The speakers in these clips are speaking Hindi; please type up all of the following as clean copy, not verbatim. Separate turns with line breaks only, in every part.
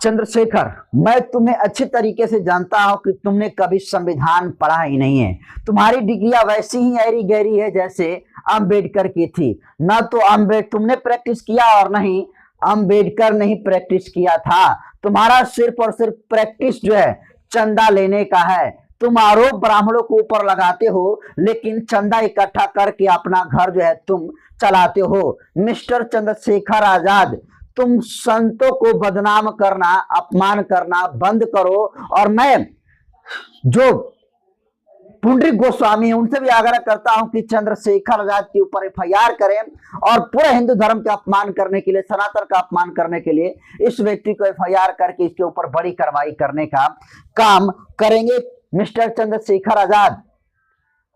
चंद्रशेखर, मैं तुम्हें अच्छी तरीके से जानता हूं कि तुमने कभी संविधान पढ़ा ही नहीं है। तुम्हारी डिग्रियां वैसी ही ऐरी गहरी है जैसे अंबेडकर की थी। न तो अंबेडकर तुमने प्रैक्टिस किया और नहीं अंबेडकर ने ही प्रैक्टिस किया था। तुम्हारा सिर्फ और सिर्फ प्रैक्टिस जो है चंदा लेने का है। तुम आरोप ब्राह्मणों को ऊपर लगाते हो लेकिन चंदा इकट्ठा करके अपना घर जो है तुम चलाते हो। मिस्टर चंद्रशेखर आजाद, तुम संतों को बदनाम करना, अपमान करना बंद करो। और मैं जो पुंडरीक गोस्वामी है उनसे भी आग्रह करता हूं कि चंद्रशेखर आजाद के ऊपर एफआईआर करें और पूरे हिंदू धर्म का अपमान करने के लिए, सनातन का अपमान करने के लिए इस व्यक्ति को एफआईआर करके इसके ऊपर बड़ी कार्रवाई करने का काम करेंगे। मिस्टर चंद्रशेखर आजाद,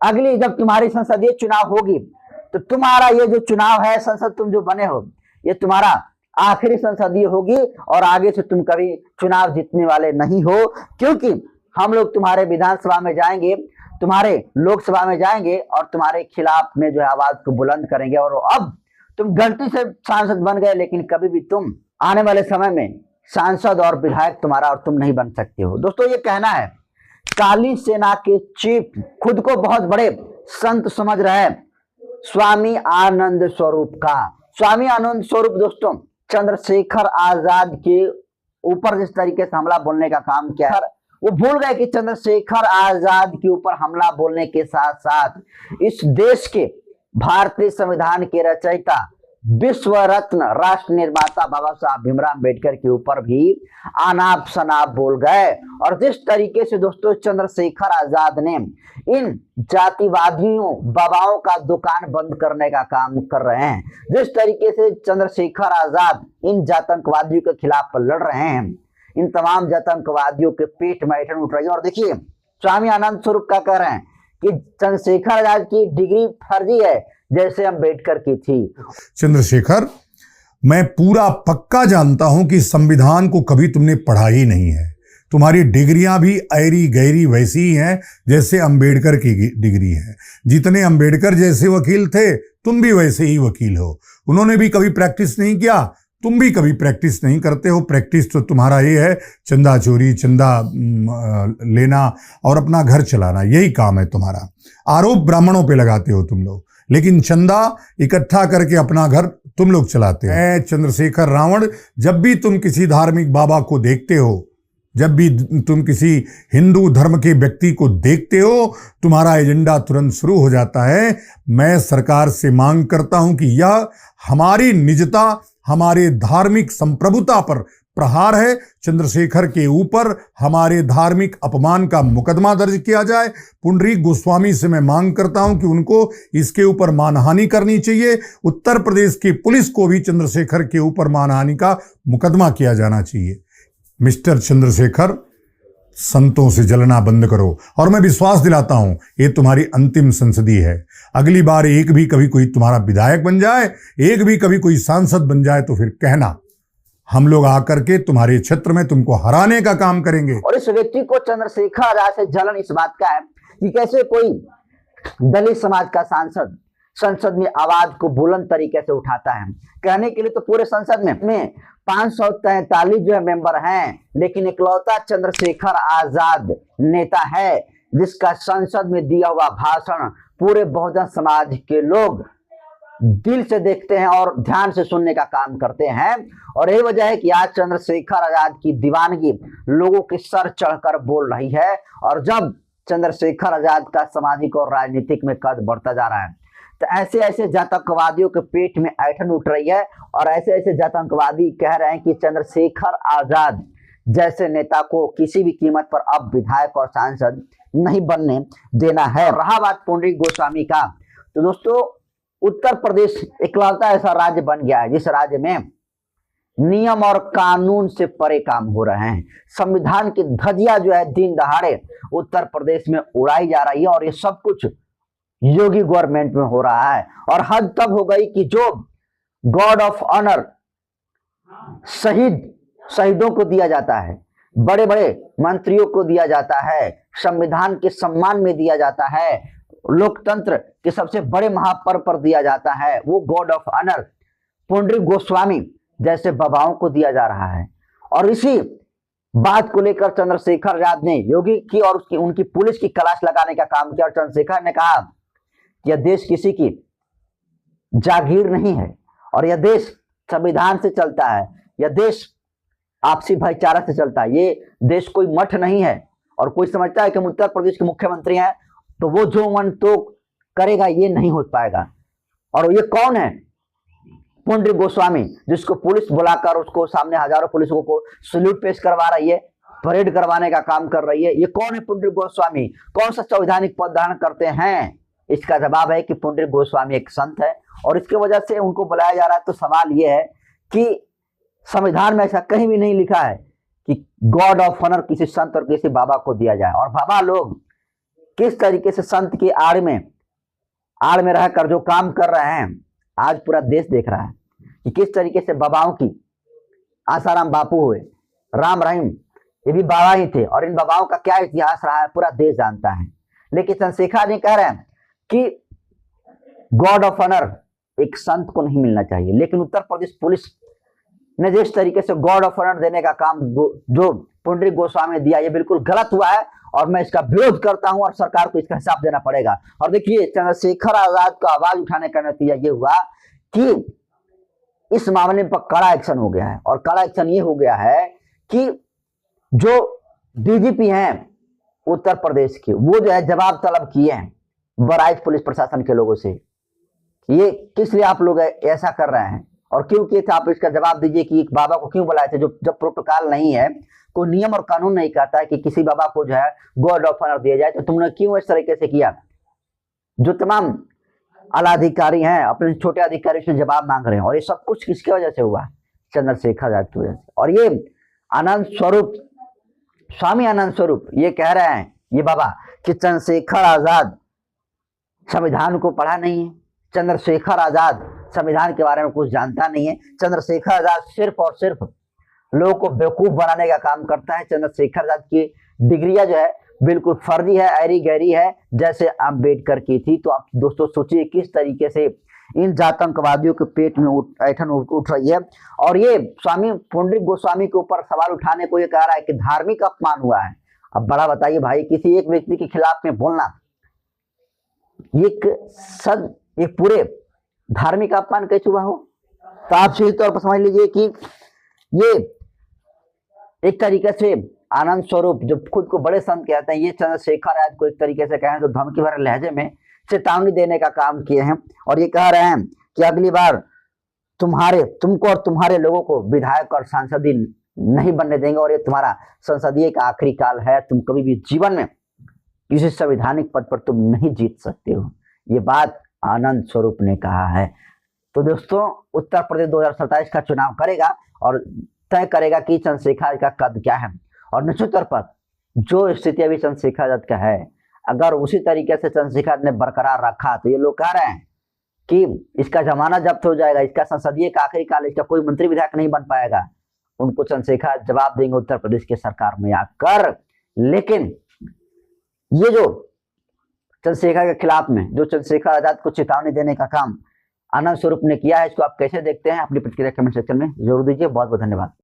अगली जब तुम्हारी संसदीय चुनाव होगी तो तुम्हारा ये जो चुनाव है, संसद तुम जो बने हो, ये तुम्हारा आखिरी संसदीय होगी और आगे से तुम कभी चुनाव जीतने वाले नहीं हो, क्योंकि हम लोग तुम्हारे विधानसभा में जाएंगे, तुम्हारे लोकसभा में जाएंगे और तुम्हारे खिलाफ में जो है आवाज को बुलंद करेंगे। और अब तुम गलती से सांसद बन गए, लेकिन कभी भी तुम आने वाले समय में सांसद और विधायक तुम्हारा और तुम नहीं बन सकते हो। दोस्तों, ये कहना है काली सेना के चीफ, खुद को बहुत बड़े संत समझ रहे हैं, स्वामी आनंद स्वरूप का। स्वामी आनंद स्वरूप दोस्तों चंद्रशेखर आजाद के ऊपर जिस तरीके से हमला बोलने का काम किया है, वो भूल गए कि चंद्रशेखर आजाद के ऊपर हमला बोलने के साथ साथ इस देश के भारतीय संविधान के रचयिता, विश्व रत्न, राष्ट्र निर्माता बाबा साहब भीमराव अम्बेडकर के ऊपर भी अनाप शनाप बोल गए। और जिस तरीके से दोस्तों चंद्रशेखर आजाद ने इन जातिवादियों, बाबाओं का दुकान बंद करने का काम कर रहे हैं, जिस तरीके से चंद्रशेखर आजाद इन जातंकवादियों के खिलाफ लड़ रहे हैं, इन तमाम जातंकवादियों के पेट में ऐंठन उठ रही है। और देखिए, स्वामी आनंद स्वरूप क्या कह रहे हैं कि चंद्रशेखर आजाद की डिग्री फर्जी है जैसे अम्बेडकर की थी।
चंद्रशेखर, मैं पूरा पक्का जानता हूं कि संविधान को कभी तुमने पढ़ा ही नहीं है। तुम्हारी डिग्रियां भी ऐरी गहरी वैसी ही हैं जैसे अम्बेडकर की डिग्री है। जितने अम्बेडकर जैसे वकील थे, तुम भी वैसे ही वकील हो। उन्होंने भी कभी प्रैक्टिस नहीं किया, तुम भी कभी प्रैक्टिस नहीं करते हो। प्रैक्टिस तो तुम्हारा ये है, चंदा चोरी, चंदा लेना और अपना घर चलाना, यही काम है तुम्हारा। आरोप ब्राह्मणों पे लगाते हो तुम लोग, लेकिन चंदा इकट्ठा करके अपना घर तुम लोग चलाते हैं। चंद्रशेखर रावण, जब भी तुम किसी धार्मिक बाबा को देखते हो, जब भी तुम किसी हिंदू धर्म के व्यक्ति को देखते हो, तुम्हारा एजेंडा तुरंत शुरू हो जाता है। मैं सरकार से मांग करता हूं कि यह हमारी निजता, हमारे धार्मिक संप्रभुता पर प्रहार है। चंद्रशेखर के ऊपर हमारे धार्मिक अपमान का मुकदमा दर्ज किया जाए। पुंडरीक गोस्वामी से मैं मांग करता हूं कि उनको इसके ऊपर मानहानि करनी चाहिए। उत्तर प्रदेश की पुलिस को भी चंद्रशेखर के ऊपर मानहानि का मुकदमा किया जाना चाहिए। मिस्टर चंद्रशेखर, संतों से जलना बंद करो। और मैं विश्वास दिलाता हूं, ये तुम्हारी अंतिम संसदीय है। अगली बार एक भी कभी कोई तुम्हारा विधायक बन जाए, एक भी कभी कोई सांसद बन जाए, तो फिर कहना, हम लोग आकर के तुम्हारे क्षेत्र में तुमको हराने का काम करेंगे।
और इस व्यक्ति को चंद्रशेखर आजाद से जलन इस बात का है कि कैसे कोई दलित समाज का सांसद संसद में आवाज को बुलंद तरीके से उठाता है। कहने के लिए तो पूरे संसद में 543 जो है मेंबर हैं, लेकिन इकलौता चंद्रशेखर आजाद नेता है जिसका संसद में दिया हुआ भाषण पूरे बहुजन समाज के लोग दिल से देखते हैं और ध्यान से सुनने का काम करते हैं। और यही वजह है कि आज चंद्रशेखर आजाद की दीवानगी लोगों के सर चढ़कर बोल रही है। और जब चंद्रशेखर आजाद का सामाजिक और राजनीतिक में कद बढ़ता जा रहा है, तो ऐसे ऐसे जातंकवादियों के पेट में ऐंठन उठ रही है और ऐसे ऐसे जातंकवादी कह रहे हैं कि चंद्रशेखर आजाद जैसे नेता को किसी भी कीमत पर अब विधायक और सांसद नहीं बनने देना है। रहा बात पुंडरीक गोस्वामी का, तो दोस्तों उत्तर प्रदेश इकलौता ऐसा राज्य बन गया है जिस राज्य में नियम और कानून से परे काम हो रहे हैं। संविधान की धज्जियां जो है दिन दहाड़े उत्तर प्रदेश में उड़ाई जा रही है और ये सब कुछ योगी गवर्नमेंट में हो रहा है। और हद तब हो गई कि जो गॉड ऑफ ऑनर शहीदों को दिया जाता है, बड़े बड़े मंत्रियों को दिया जाता है, संविधान के सम्मान में दिया जाता है, लोकतंत्र के सबसे बड़े महापर्व पर दिया जाता है, वो God of honour Pundarik Goswami जैसे बाबाओं को दिया जा रहा है। और इसी बात को लेकर चंद्रशेखर आजाद ने योगी की और उनकी पुलिस की क्लास लगाने का काम किया। और चंद्रशेखर ने कहा कि यह देश किसी की जागीर नहीं है और यह देश संविधान से चलता है, यह देश आपसी भाईचारा से चलता है, ये देश कोई मठ नहीं है। और कोई समझता है कि हम उत्तर प्रदेश के मुख्यमंत्री हैं तो वो जो मन तो करेगा, ये नहीं हो पाएगा। और ये कौन है? पुंडरीक गोस्वामी, जिसको पुलिस बुलाकर उसको सामने हजारों पुलिसों को सल्यूट पेश करवा रही है, परेड करवाने का काम कर रही है। ये कौन है पुंडरीक गोस्वामी? कौन सा संवैधानिक पद धारण करते हैं? इसका जवाब है कि पुंडरीक गोस्वामी एक संत है और इसकी वजह से उनको बुलाया जा रहा है। तो सवाल ये है कि संविधान में ऐसा कहीं भी नहीं लिखा है कि गॉड ऑफ ऑनर किसी संत और किसी बाबा को दिया जाए। और बाबा लोग किस तरीके से संत की आड़ में रहकर जो काम कर रहे हैं, आज पूरा देश देख रहा है कि किस तरीके से बाबाओं की, आसाराम बापू हुए, राम रहीम, ये भी बाबा ही थे और इन बाबाओं का क्या इतिहास रहा है पूरा देश जानता है। लेकिन चंद्रशेखर जी कह रहे हैं कि गॉड ऑफ ऑनर एक संत को नहीं मिलना चाहिए। लेकिन उत्तर प्रदेश पुलिस ने जिस तरीके से गॉड ऑफ ऑनर देने का काम जो पुंडरीक गोस्वामी ने दिया, ये बिल्कुल गलत हुआ है और मैं इसका विरोध करता हूं और सरकार को इसका हिसाब देना पड़ेगा। और देखिए, चंद्रशेखर आजाद को आवाज उठाने का नतीजा ये हुआ कि इस मामले पर कड़ा एक्शन हो गया है। और कड़ा एक्शन ये हो गया है कि जो डीजीपी हैं उत्तर प्रदेश के, वो जो है जवाब तलब किए हैं बहराइच पुलिस प्रशासन के लोगों से। ये किस लिए आप लोग ऐसा कर रहे हैं और क्यों किए थे? आप इसका जवाब दीजिए कि एक बाबा को क्यों बुलाए थे? जब प्रोटोकॉल नहीं है, कोई नियम और कानून नहीं कहता है कि किसी बाबा को जो है गॉड ऑफ ऑनर दिया जाए, तो तुमने क्यों इस तरीके से किया? जो तमाम आला अधिकारी हैं अपने छोटे अधिकारी से जवाब मांग रहे हैं। और ये सब कुछ किसकी वजह से हुआ? चंद्रशेखर आजाद की वजह से। और ये आनंद स्वरूप, स्वामी आनंद स्वरूप ये कह रहे हैं, ये बाबा, कि चंद्रशेखर आजाद संविधान को पढ़ा नहीं है, चंद्रशेखर आजाद संविधान के बारे में कुछ जानता नहीं है, चंद्रशेखर आजाद सिर्फ और सिर्फ लोगों को बेवकूफ बनाने का काम करता है। चंद्रशेखर आजाद की डिग्रियां जो है बिल्कुल फर्जी है, ऐरी गहरी है, जैसे अम्बेडकर की थी। तो आप दोस्तों सोचिए किस तरीके से इन जातंकवादियों के पेट में ऐठन उठ रही है। और ये स्वामी पुंडरीक गोस्वामी के ऊपर सवाल उठाने को ये कह रहा है कि धार्मिक अपमान हुआ है। अब बड़ा बताइए भाई, किसी एक व्यक्ति के खिलाफ में बोलना ये पूरे धार्मिक अपमान कैसे हुआ हो? तो आप सीधे तौर पर समझ लीजिए कि ये एक तरीके से आनंद स्वरूप, जो खुद को बड़े संत कहते हैं, ये चंद्रशेखर आजाद को एक तरीके से कहें तो धमकी भरे लहजे में चेतावनी देने का काम किए हैं। और ये कह रहे हैं कि अगली बार तुमको और तुम्हारे लोगों को विधायक और सांसद नहीं बनने देंगे और ये तुम्हारा संसदीय का आखिरी काल है। तुम कभी भी जीवन में किसी संवैधानिक पद पर तुम नहीं जीत सकते हो। ये बात आनंद स्वरूप ने कहा है। तो दोस्तों, उत्तर प्रदेश 2027 का चुनाव करेगा और तय करेगा कि चंद्रशेखर का कद क्या है। और निश्चित तौर पर जो स्थिति अभी चंद्रशेखर आजाद का है, अगर उसी तरीके से चंद्रशेखर ने बरकरार रखा तो ये लोग कह रहे हैं कि इसका जमाना जब्त हो जाएगा, इसका संसदीय का आखिरी काल, इसका कोई मंत्री विधायक नहीं बन पाएगा। उनको चंद्रशेखर जवाब देंगे उत्तर प्रदेश की सरकार में आकर। लेकिन ये जो चंद्रशेखर के खिलाफ में जो चंद्रशेखर आजाद को चेतावनी देने का काम आनंद स्वरूप ने किया है, इसको आप कैसे देखते हैं? अपनी प्रतिक्रिया कमेंट सेक्शन में जरूर दीजिए। बहुत बहुत धन्यवाद।